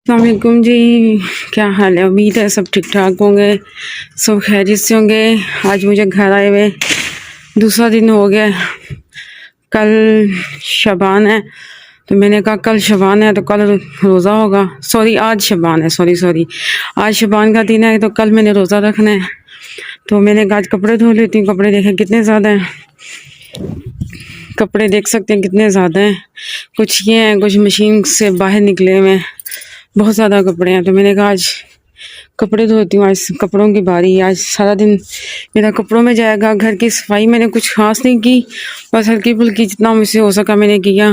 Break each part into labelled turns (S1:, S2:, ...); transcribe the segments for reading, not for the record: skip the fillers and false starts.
S1: अस्सलामुअलैकुम जी। क्या हाल है? उम्मीद है सब ठीक ठाक होंगे, सब खैरियत से होंगे। आज मुझे घर आए हुए दूसरा दिन हो गया। कल शबान है तो मैंने कहा कल शबान है तो कल रोज़ा होगा। सॉरी, आज शबान है। सॉरी, आज शबान का दिन है तो कल मैंने रोज़ा रखना है। तो मैंने कहा आज कपड़े धो लेती हूँ। कपड़े देखें कितने ज़्यादा हैं, कपड़े देख सकते हैं कितने ज़्यादा हैं। कुछ ये हैं, कुछ मशीन से बाहर निकले हुए हैं, बहुत ज़्यादा कपड़े हैं। तो मैंने कहा आज कपड़े धोती हूँ, आज कपड़ों की बारी। आज सारा दिन मेरा कपड़ों में जाएगा। घर की सफाई मैंने कुछ खास नहीं की, बस हल्की फुल्की जितना मुझसे हो सका मैंने किया,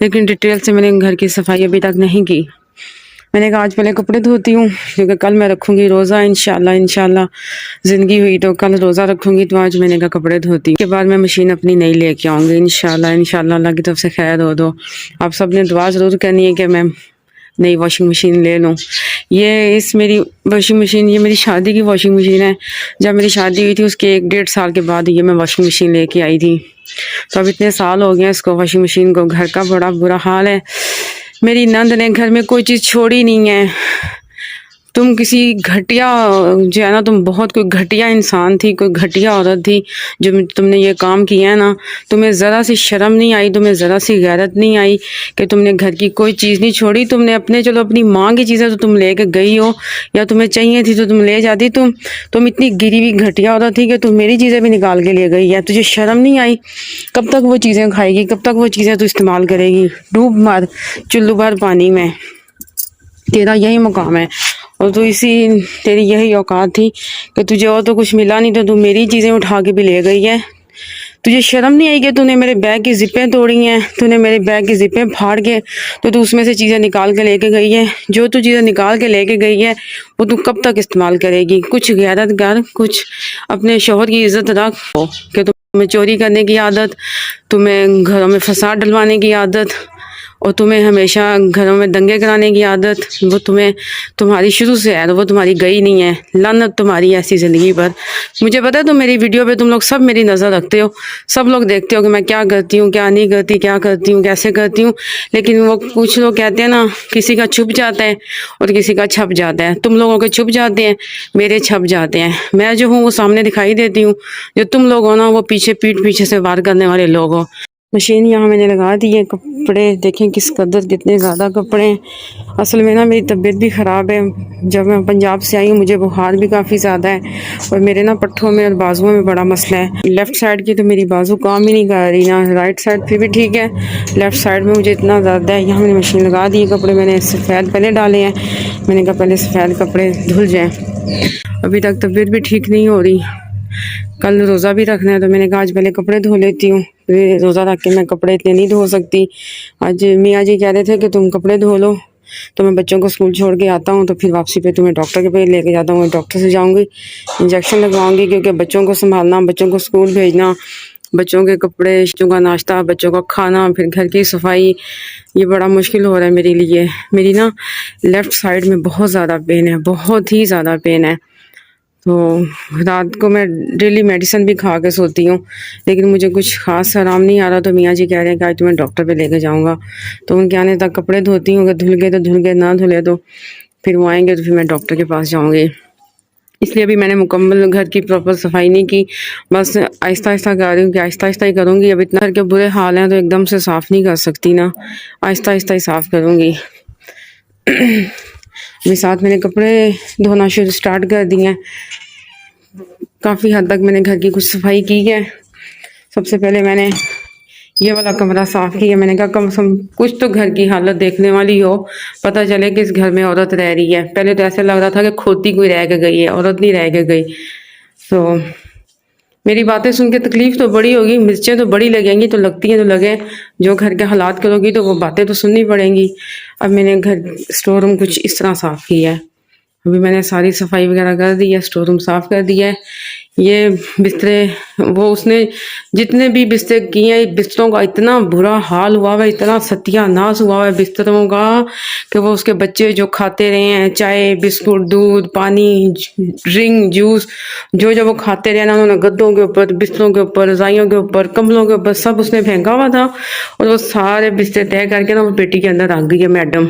S1: लेकिन डिटेल से मैंने घर की सफाई अभी तक नहीं की। मैंने कहा आज पहले कपड़े धोती हूँ क्योंकि कल मैं रखूँगी रोज़ा इंशाल्लाह ज़िंदगी हुई तो कल रोज़ा रखूँगी। तो आज मैंने कहा कपड़े धोती हूँ, के बाद मैं मशीन अपनी नई लेके आऊँगी इंशाल्लाह अल्लाह की तरफ से खैर हो दो। आप सब ने दुआ ज़रूर करनी है कि मैं नई वॉशिंग मशीन ले लूँ। मेरी वॉशिंग मशीन, ये मेरी शादी की वॉशिंग मशीन है। जब मेरी शादी हुई थी उसके 1-1.5 साल के बाद ये मैं वॉशिंग मशीन लेके आई थी। तो अब इतने साल हो गए इसको, वॉशिंग मशीन को। घर का बड़ा बुरा हाल है। मेरी नंद ने घर में कोई चीज़ छोड़ी नहीं है। तुम किसी घटिया, जो है ना, तुम बहुत कोई घटिया इंसान थी, कोई घटिया औरत थी जो तुमने ये काम किया है ना। तुम्हें ज़रा सी शर्म नहीं आई, तुम्हें ज़रा सी गैरत नहीं आई कि तुमने घर की कोई चीज़ नहीं छोड़ी। तुमने अपने, चलो अपनी माँ की चीज़ें तो तुम ले के गई हो, या तुम्हें चाहिए थी तो तुम ले जाती। तुम इतनी गिरी हुई घटिया औरत थी कि तुम मेरी चीज़ें भी निकाल के ले गई है। तुझे शर्म नहीं आई? कब तक वो चीज़ें खाएगी, कब तक वो चीज़ें तू इस्तेमाल करेगी? डूब मर चुल्लू भर पानी में, तेरा यही मुकाम है। और तो तेरी यही औकात थी कि तुझे और तो कुछ मिला नहीं तो तू मेरी चीज़ें उठा के भी ले गई है। तुझे शर्म नहीं आई कि तूने मेरे बैग की जिपें तोड़ी हैं, तूने मेरे बैग की जिपें फाड़ के तो तू उसमें से चीज़ें निकाल के लेके गई है। जो तू चीज़ें निकाल के लेके गई है वो तू कब तक इस्तेमाल करेगी? कुछ गैरत कर, कुछ अपने शौहर की इज्जत रख। कि तुम्हें चोरी करने की आदत, तुम्हें घरों में फसाद डलवाने की आदत, और तुम्हें हमेशा घरों में दंगे कराने की आदत, वो तुम्हारी शुरू से है, तो वो तुम्हारी गई नहीं है। लानत तुम्हारी ऐसी ज़िंदगी पर। मुझे पता है तुम मेरी वीडियो पे तुम लोग सब मेरी नज़र रखते हो, सब लोग देखते हो कि मैं क्या करती हूँ, क्या नहीं करती, क्या करती हूँ, कैसे करती हूँ। लेकिन वो कुछ लोग कहते हैं ना, किसी का छुप जाता है और किसी का छप जाता है। तुम लोगों के छुप जाते हैं, मेरे छप जाते हैं। मैं जो हूँ वो सामने दिखाई देती हूँ, जो तुम लोग हो ना वो पीठ पीछे से वार करने वाले लोग हो। मशीन यहाँ मैंने लगा दी है। कपड़े देखें किस कदर, कितने ज़्यादा कपड़े हैं। असल में ना मेरी तबीयत भी ख़राब है। जब मैं पंजाब से आई हूँ मुझे बुखार भी काफ़ी ज़्यादा है, और मेरे ना पट्ठों में और बाजुओं में बड़ा मसला है। लेफ़्ट साइड की तो मेरी बाजू काम ही नहीं कर रही ना, राइट साइड फिर भी ठीक है, लेफ़्ट साइड में मुझे इतना ज़्यादा है। यहाँ मैंने मशीन लगा दी है। कपड़े मैंने सफ़ेद पहले डाले हैं, मैंने कहा पहले सफ़ेद कपड़े धुल जाएँ। अभी तक तबीयत भी ठीक नहीं हो रही। कल रोज़ा भी रखना है तो मैंने कहा आज पहले कपड़े धो लेती हूँ, रोज़ा रख के मैं कपड़े इतने नहीं धो सकती। आज मियाँ जी कह रहे थे कि तुम कपड़े धो लो, तो मैं बच्चों को स्कूल छोड़ के आता हूँ तो फिर वापसी पे तुम्हें डॉक्टर के पे लेके जाता हूँ। डॉक्टर से जाऊँगी, इंजेक्शन लगवाऊँगी, क्योंकि बच्चों को संभालना, बच्चों को स्कूल भेजना, बच्चों के कपड़े, बच्चों का नाश्ता, बच्चों का खाना, फिर घर की सफाई, ये बड़ा मुश्किल हो रहा है मेरे लिए। मेरी ना लेफ़्ट साइड में बहुत ज़्यादा पेन है, बहुत ही ज़्यादा पेन है। तो रात को मैं डेली मेडिसिन भी खा के सोती हूँ, लेकिन मुझे कुछ ख़ास आराम नहीं आ रहा। तो मियाँ जी कह रहे हैं कि आज तुम्हें डॉक्टर पे लेके जाऊँगा। तो उनके आने तक कपड़े धोती हूँ, अगर धुल गए तो धुल गए, ना धुले तो फिर वो आएँगे तो फिर मैं डॉक्टर के पास जाऊँगी। इसलिए अभी मैंने मुकम्मल घर की प्रॉपर सफाई नहीं की, बस आहिस्ता कर रही हूँ कि आहिस्ता ही करूँगी। अब इतना घर के बुरे हाल हैं तो एकदम से साफ़ नहीं कर सकती ना, आहिस्ता ही साफ़ करूँगी। अभी साथ मैंने कपड़े धोना स्टार्ट कर दिए हैं। काफ़ी हद तक मैंने घर की कुछ सफाई की है। सबसे पहले मैंने ये वाला कमरा साफ़ किया। मैंने कहा कम से कम कुछ तो घर की हालत देखने वाली हो, पता चले कि इस घर में औरत रह रही है। पहले तो ऐसे लग रहा था कि खोती कोई रह के गई है, औरत नहीं रह के गई। तो मेरी बातें सुन के तकलीफ़ तो बड़ी होगी, मिर्चें तो बड़ी लगेंगी, तो लगती हैं तो लगे, जो घर के हालात करोगी तो वो बातें तो सुननी पड़ेंगी। अब मैंने घर स्टोर रूम कुछ इस तरह साफ़ किया है। अभी मैंने सारी सफाई वगैरह कर दी है, स्टोर रूम साफ़ कर दिया है। ये बिस्तरे, वो उसने जितने भी बिस्तर किए हैं, बिस्तरों का इतना बुरा हाल हुआ है, इतना सत्यानाश हुआ है बिस्तरों का कि वो उसके बच्चे जो खाते रहे हैं, चाय, बिस्कुट, दूध, पानी, ड्रिंक, जूस, जो वो खाते रहे ना, उन्होंने गद्दों के ऊपर, बिस्तरों के ऊपर, रजाइयों के ऊपर, कम्बलों के ऊपर सब उसने फेंका हुआ था। और वो सारे बिस्तर तय करके ना वो पेटी के अंदर रख गई है मैडम।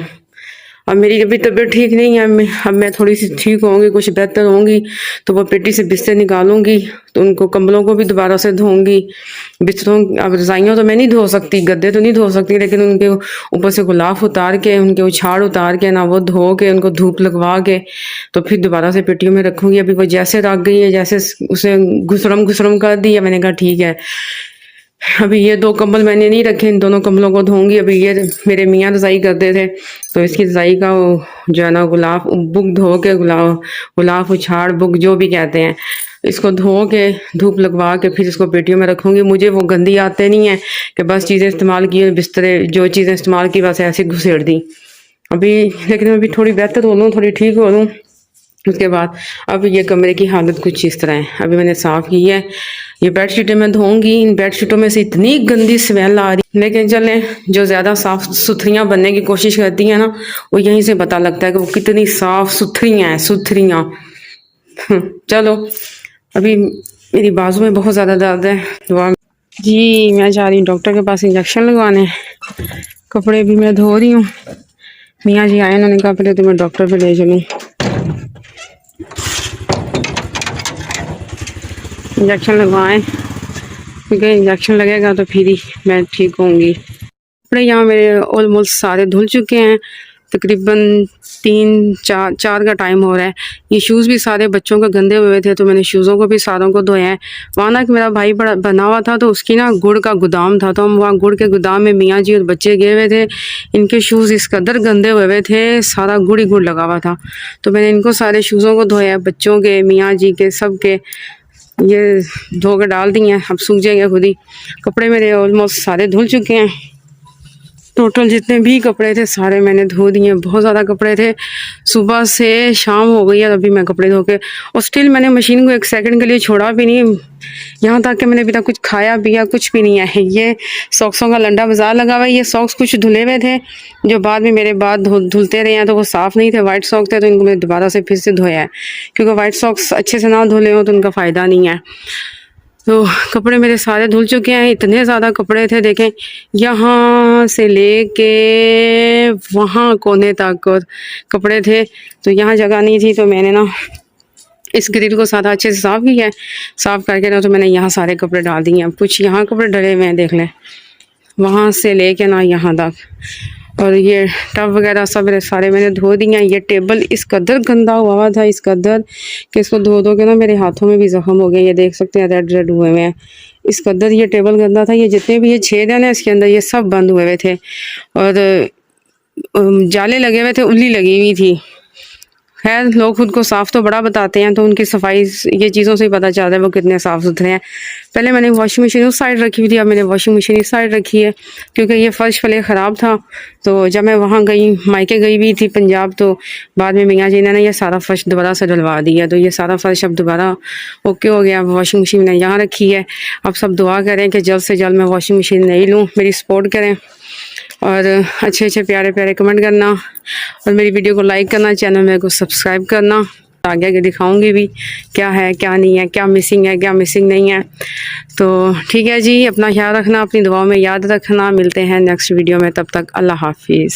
S1: अब मेरी अभी तबीयत ठीक नहीं है, अब मैं थोड़ी सी ठीक होंगी, कुछ बेहतर होंगी तो वो पेटी से बिस्तर निकालूंगी, तो उनको कंबलों को भी दोबारा से धोऊंगी। बिस्तरों, अब रजाइयों तो मैं नहीं धो सकती, गद्दे तो नहीं धो सकती, लेकिन उनके ऊपर से गुलाफ उतार के, उनके उछाड़ उतार के ना, वो धो के, उनको धूप लगवा के तो फिर दोबारा से पेटियों में रखूंगी। अभी वो जैसे रख गई है, जैसे उसे घुसरम घुसरम कर दी है, मैंने कहा ठीक है। अभी ये 2 कंबल मैंने नहीं रखे, इन दोनों कंबलों को धोऊंगी। अभी ये मेरे मियाँ रजाई करते थे, तो इसकी रजाई का वो जो है ना गुलाफ बुक धो के, गुलाफ उछाड़ बुक जो भी कहते हैं, इसको धो के धूप लगवा के फिर इसको पेटियों में रखूंगी। मुझे वो गंदी आते नहीं है कि बस चीज़ें इस्तेमाल की, बिस्तरे जो चीज़ें इस्तेमाल की बस ऐसे घुसेड़ दी। अभी लेकिन अभी थोड़ी बेहतर हो लूँ, थोड़ी ठीक हो लूँ, उसके बाद अब ये कमरे की हालत कुछ इस तरह है। अभी मैंने साफ़ की है, ये बेडशीटें मैं धोऊंगी। इन बेडशीटों में से इतनी गंदी स्मेल आ रही, लेकिन चलें, जो ज़्यादा साफ़ सुथरियाँ बनने की कोशिश करती हैं ना, वो यहीं से पता लगता है कि वो कितनी साफ़ सुथरियाँ हैं, सुथरियाँ। चलो, अभी मेरी बाजू में बहुत ज़्यादा दर्द है, दुआ। जी, मैं जा रही हूँ डॉक्टर के पास इंजेक्शन लगवाने। कपड़े भी मैं धो रही हूँ। मियाँ जी आए, उन्होंने कहा पहले तुम्हें डॉक्टर पे ले चलूँ, इंजेक्शन लगवाएं, क्योंकि इंजेक्शन लगेगा तो फिर ही मैं ठीक होंगी। कपड़े यहाँ मेरे ऑलमोस्ट सारे धुल चुके हैं, तकरीबन 3-4 का टाइम हो रहा है। ये शूज़ भी सारे बच्चों के गंदे हुए थे, तो मैंने शूज़ों को भी सारों को धोया है। वहाँ ना कि मेरा भाई बड़ा बना हुआ था, तो उसकी ना गुड़ का गोदाम था, तो हम वहाँ गुड़ के गोदाम में मियाँ जी और बच्चे गए हुए थे। इनके शूज़ इस कदर गंदे हुए थे, सारा गुड़ ही गुड़ लगा हुआ था, तो मैंने इनको सारे शूज़ों को धोया, बच्चों के, मियाँ जी के, सब के। ये धो के डाल दिए हैं, अब सूख जाएंगे खुद ही। कपड़े मेरे ऑलमोस्ट सारे धुल चुके हैं। टोटल जितने भी कपड़े थे सारे मैंने धो दिए। बहुत ज़्यादा कपड़े थे, सुबह से शाम हो गई है, अभी मैं कपड़े धो के, और स्टिल मैंने मशीन को 1 सेकंड के लिए छोड़ा भी नहीं। यहाँ तक कि मैंने अभी तक कुछ खाया पिया कुछ भी नहीं है। ये सॉक्सों का लंडा बाजार लगा हुआ है। ये सॉक्स कुछ धुले हुए थे, जो बाद में मेरे बाद धुलते रहे हैं, तो वो साफ़ नहीं थे, वाइट सॉक्स थे, तो इनको मैंने दोबारा से फिर से धोया है, क्योंकि वाइट सॉक्स अच्छे से ना धुले हो तो उनका फ़ायदा नहीं है। तो कपड़े मेरे सारे धुल चुके हैं। इतने ज़्यादा कपड़े थे, देखें, यहाँ से लेके वहाँ कोने तक और कपड़े थे, तो यहाँ जगह नहीं थी, तो मैंने ना इस ग्रिल को सारा अच्छे से साफ़ किया है। साफ़ करके ना तो मैंने यहाँ सारे कपड़े डाल दिए। अब कुछ यहाँ कपड़े डले हुए हैं, देख लें, वहाँ से लेके ना यहाँ तक, और ये टब वगैरह सब मेरे सारे मैंने धो दिए हैं। ये टेबल इस कदर गंदा हुआ था, इस कदर कि इसको धो के ना मेरे हाथों में भी ज़ख्म हो गए, ये देख सकते हैं, रेड रेड हुए हैं। इस कदर ये टेबल गंदा था। ये जितने भी ये छेद हैं ना इसके अंदर, ये सब बंद हुए हुए थे, और जाले लगे हुए थे, उल्ली लगी हुई थी। खैर, लोग खुद को साफ़ तो बड़ा बताते हैं, तो उनकी सफाई ये चीज़ों से ही पता चलता है वो कितने साफ़ सुथरे हैं। पहले मैंने वॉशिंग मशीन उस साइड रखी हुई थी, अब मैंने वॉशिंग मशीन इस साइड रखी है, क्योंकि ये फर्श पहले ख़राब था। तो जब मैं वहाँ गई, मायके गई हुई थी पंजाब, तो बाद में मियाँ जी ने ये सारा फर्श दोबारा से डलवा दिया, तो ये सारा फर्श अब दोबारा ओके हो गया। वॉशिंग मशीन मैंने यहाँ रखी है। अब सब दुआ करें कि जल्द से जल्द मैं वॉशिंग मशीन नहीं लूँ, मेरी सपोर्ट करें, और अच्छे प्यारे प्यारे कमेंट करना, और मेरी वीडियो को लाइक करना, चैनल मेरे को सब्सक्राइब करना। आगे आगे दिखाऊंगी भी क्या है क्या नहीं है, क्या मिसिंग है क्या मिसिंग नहीं है। तो ठीक है जी, अपना ख्याल रखना, अपनी दुआओं में याद रखना। मिलते हैं नेक्स्ट वीडियो में, तब तक अल्लाह हाफिज़।